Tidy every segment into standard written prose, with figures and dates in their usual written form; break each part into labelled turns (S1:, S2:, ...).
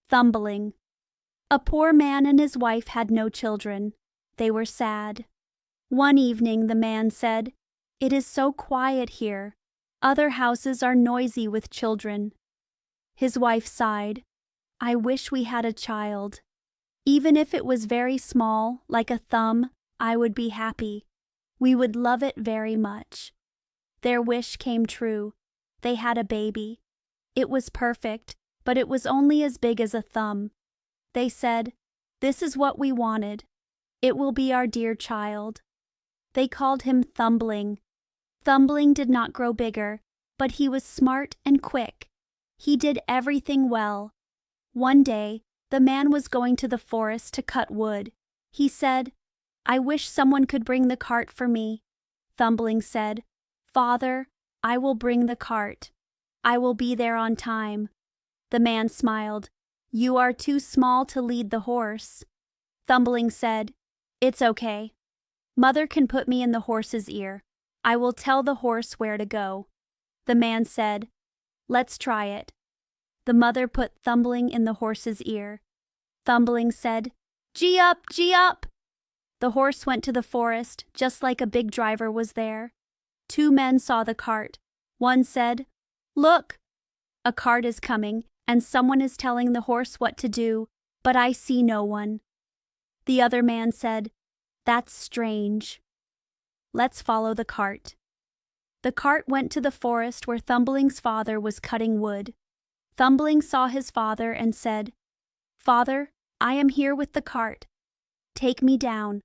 S1: Thumbling. A poor man and his wife had no children. They were sad. One evening the man said, "It is so quiet here. Other houses are noisy with children." His wife sighed, "I wish we had a child. Even if it was very small, like a thumb, I would be happy. We would love it very much." Their wish came true. They had a baby. It was perfect, but it was only as big as a thumb. They said, "This is what we wanted. It will be our dear child." They called him Thumbling. Thumbling did not grow bigger, but he was smart and quick. He did everything well. One day, the man was going to the forest to cut wood. He said, "I wish someone could bring the cart for me." Thumbling said, "Father, I will bring the cart. I will be there on time." The man smiled. "You are too small to lead the horse." Thumbling said, "It's okay. Mother can put me in the horse's ear. I will tell the horse where to go." The man said, "Let's try it." The mother put Thumbling in the horse's ear. Thumbling said, "Gee up, gee up." The horse went to the forest just like a big driver was there. Two men saw the cart. One said, "Look, a cart is coming, and someone is telling the horse what to do, but I see no one." The other man said, "That's strange. Let's follow the cart." The cart went to the forest where Thumbling's father was cutting wood. Thumbling saw his father and said, "Father, I am here with the cart. Take me down."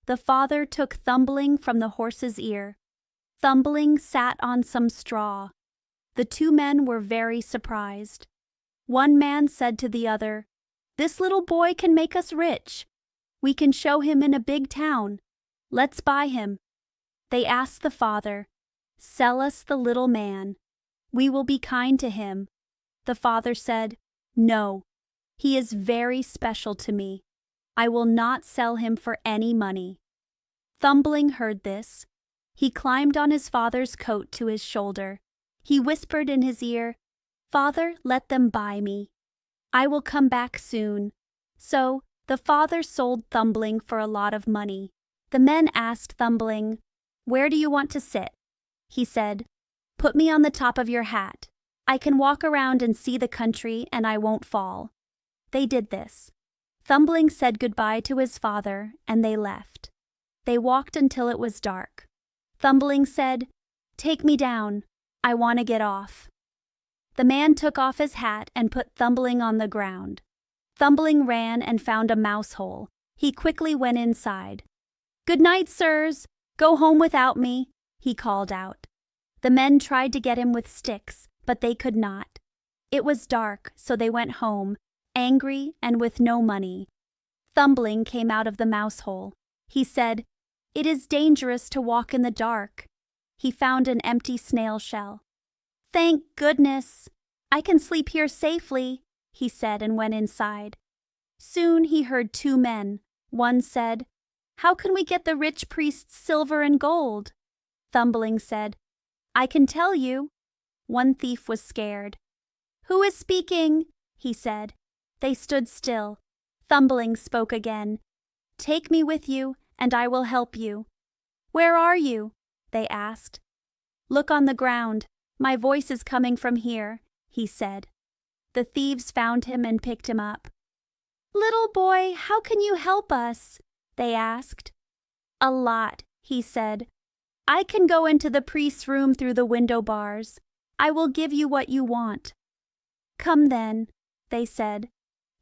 S1: The father took Thumbling from the horse's ear. Thumbling sat on some straw. The two men were very surprised. One man said to the other, "This little boy can make us rich. We can show him in a big town. Let's buy him." They asked the father, "Sell us the little man. We will be kind to him." The father said, "No, he is very special to me. I will not sell him for any money." Thumbling heard this. He climbed on his father's coat to his shoulder. He whispered in his ear, "Father, let them buy me. I will come back soon." So the father sold Thumbling for a lot of money. The men asked Thumbling, "Where do you want to sit?" He said, "Put me on the top of your hat. I can walk around and see the country and I won't fall." They did this. Thumbling said goodbye to his father and they left. They walked until it was dark. Thumbling said, "Take me down. I want to get off." The man took off his hat and put Thumbling on the ground. Thumbling ran and found a mouse hole. He quickly went inside. "Good night, sirs. Go home without me," he called out. The men tried to get him with sticks, but they could not. It was dark, so they went home, angry and with no money. Thumbling came out of the mouse hole. He said, "It is dangerous to walk in the dark." He found an empty snail shell. "Thank goodness! I can sleep here safely," he said and went inside. Soon he heard two men. One said, "How can we get the rich priest's silver and gold?" Thumbling said, "I can tell you." One thief was scared. "Who is speaking?" he said. They stood still. Thumbling spoke again. "Take me with you, and I will help you." "Where are you?" they asked. "Look on the ground. My voice is coming from here," he said. The thieves found him and picked him up. "Little boy, how can you help us?" they asked. "A lot," he said. "I can go into the priest's room through the window bars. I will give you what you want." "Come then," they said.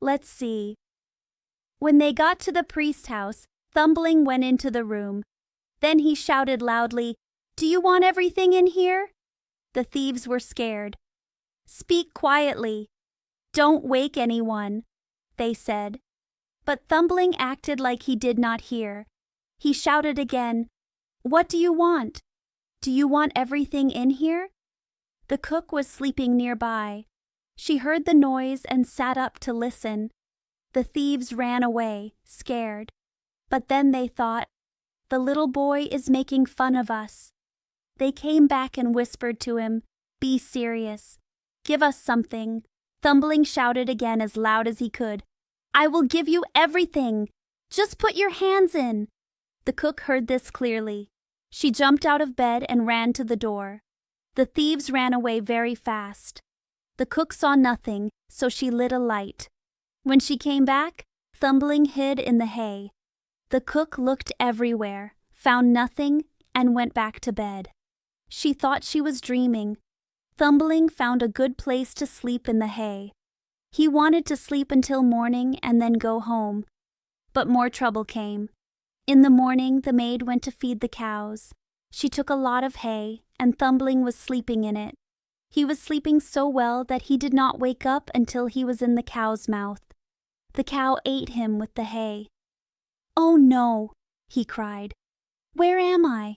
S1: "Let's see." When they got to the priest's house, Thumbling went into the room. Then he shouted loudly, "Do you want everything in here?" The thieves were scared. "Speak quietly. Don't wake anyone," they said. But Thumbling acted like he did not hear. He shouted again, "What do you want? Do you want everything in here?" The cook was sleeping nearby. She heard the noise and sat up to listen. The thieves ran away, scared. But then they thought, "The little boy is making fun of us." They came back and whispered to him, "Be serious. Give us something. Thumbling shouted again as loud as he could, "I will give you everything! Just put your hands in!" The cook heard this clearly. She jumped out of bed and ran to the door. The thieves ran away very fast. The cook saw nothing, so she lit a light. When she came back, Thumbling hid in the hay. The cook looked everywhere, found nothing, and went back to bed. She thought she was dreaming. Thumbling found a good place to sleep in the hay. He wanted to sleep until morning and then go home. But more trouble came. In the morning, the maid went to feed the cows. She took a lot of hay, and Thumbling was sleeping in it. He was sleeping so well that he did not wake up until he was in the cow's mouth. The cow ate him with the hay. "Oh no," he cried. "Where am I?"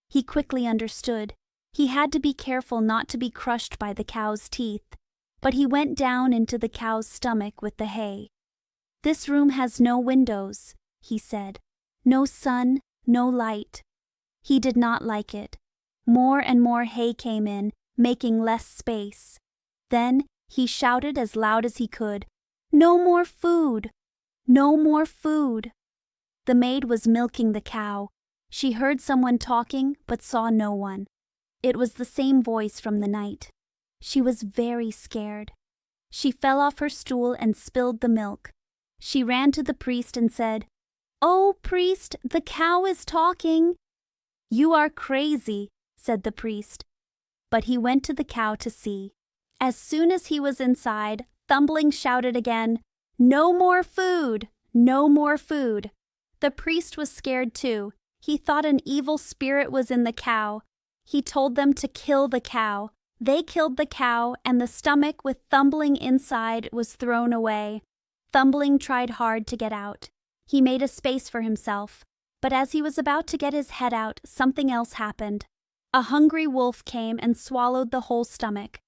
S1: He quickly understood. He had to be careful not to be crushed by the cow's teeth, but he went down into the cow's stomach with the hay. "This room has no windows," he said. "No sun, no light." He did not like it. More and more hay came in, making less space. Then he shouted as loud as he could, "No more food! No more food!" The maid was milking the cow. She heard someone talking but saw no one. It was the same voice from the night. She was very scared. She fell off her stool and spilled the milk. She ran to the priest and said, "Oh, priest, the cow is talking." "You are crazy," said the priest. But he went to the cow to see. As soon as he was inside, Thumbling shouted again, "No more food! No more food!" The priest was scared too. He thought an evil spirit was in the cow. He told them to kill the cow. They killed the cow, and the stomach with Thumbling inside was thrown away. Thumbling tried hard to get out. He made a space for himself. But as he was about to get his head out, something else happened. A hungry wolf came and swallowed the whole stomach.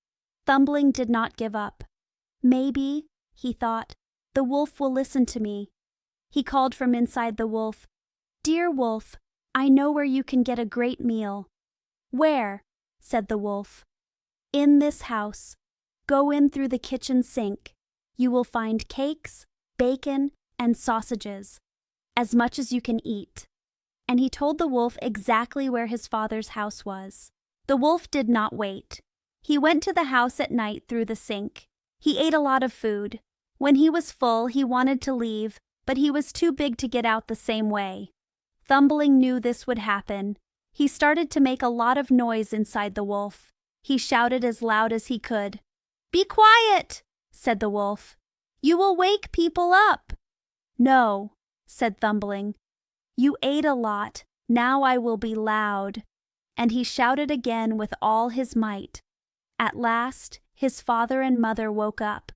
S1: Thumbling did not give up. "Maybe," he thought, "the wolf will listen to me." He called from inside the wolf, "Dear wolf, I know where you can get a great meal." "Where?" said the wolf. "In this house. Go in through the kitchen sink. You will find cakes, bacon, and sausages, as much as you can eat." And he told the wolf exactly where his father's house was. The wolf did not wait. He went to the house at night through the sink. He ate a lot of food. When he was full, he wanted to leave, but he was too big to get out the same way. Thumbling knew this would happen. He started to make a lot of noise inside the wolf. He shouted as loud as he could. "Be quiet," said the wolf. "You will wake people up." "No," said Thumbling. "You ate a lot. Now I will be loud." And he shouted again with all his might. At last, his father and mother woke up.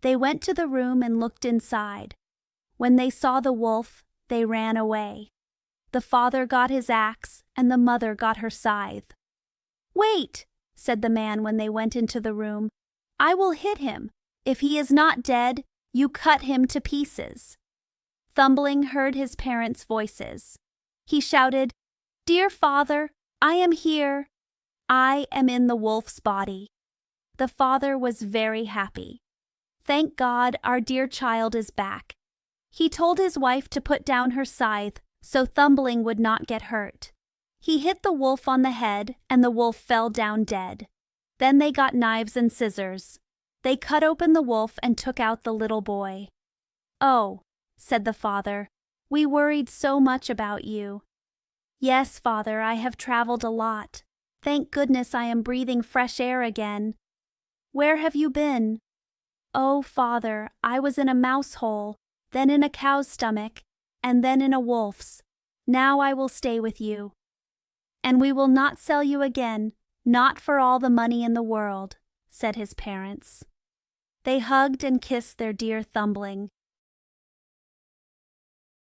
S1: They went to the room and looked inside. When they saw the wolf, they ran away. The father got his axe, and the mother got her scythe. "Wait," said the man when they went into the room. "I will hit him. If he is not dead, you cut him to pieces." Thumbling heard his parents' voices. He shouted, "Dear father, I am here. I am in the wolf's body." The father was very happy. "Thank God, our dear child is back." He told his wife to put down her scythe so Thumbling would not get hurt. He hit the wolf on the head, and the wolf fell down dead. Then they got knives and scissors. They cut open the wolf and took out the little boy. "Oh," said the father, "we worried so much about you." "Yes, father, I have traveled a lot. Thank goodness I am breathing fresh air again." "Where have you been?" "Oh, father, I was in a mouse hole, then in a cow's stomach, and then in a wolf's. Now I will stay with you." "And we will not sell you again, not for all the money in the world," said his parents. They hugged and kissed their dear Thumbling.